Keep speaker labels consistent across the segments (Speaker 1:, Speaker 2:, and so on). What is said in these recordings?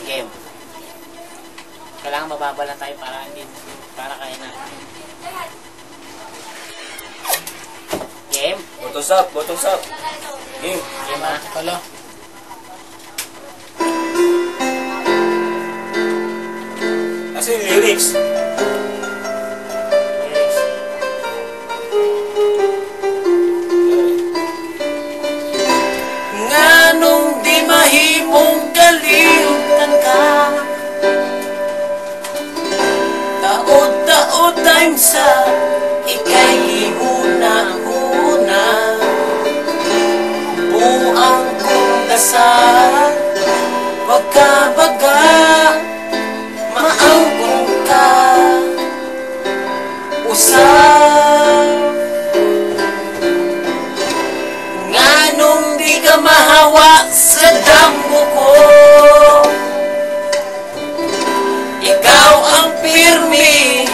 Speaker 1: Game. Kailangan mababa lang tayo para kaya na. Game.
Speaker 2: Bottoms up, bottoms up. Game.
Speaker 1: Game ha.
Speaker 3: Kala.
Speaker 2: Kasi yung lyrics.
Speaker 1: Nganong di mahimong kalimutan ka, taod-taod time sa ika'y una-una. Buang kong dasal, baga-baga, maangkong ka, usap. Nganong di ka mahawa sa damgo ko, ikaw ang pirmi,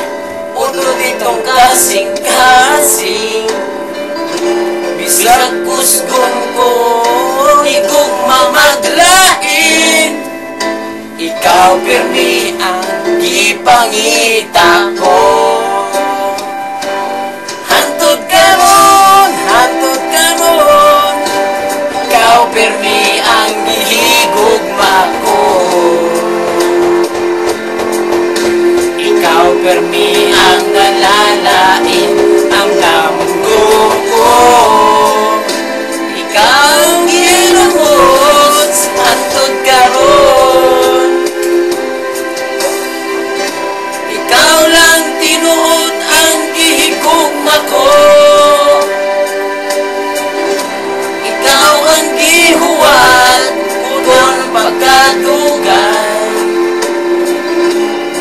Speaker 1: ulo ditong kasing-kasing. Bisag kusgon ko, higugma maglain, ikaw pirmi ang gipangita ko. Hantod karon, ikaw pirmi ang gihigugma ko. Ikaw pirmi ang nalalain ang damgo ko. Ikaw ang ginamot, hantod karon. Ikaw lang tinuod ang gihigugma ko. Ikaw ang gihuwal kung pagkadugay.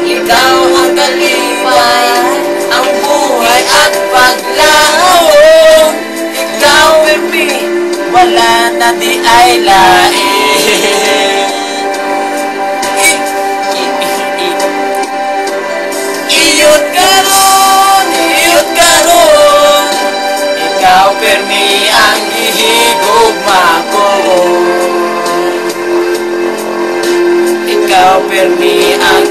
Speaker 1: Ikaw ang kalipay, ang buhay at paglaon. Ikaw pirmi, wala na di ay lain. Iyot karon, ikaw pirmi ang gihigugma ko. Ikaw pirmi ang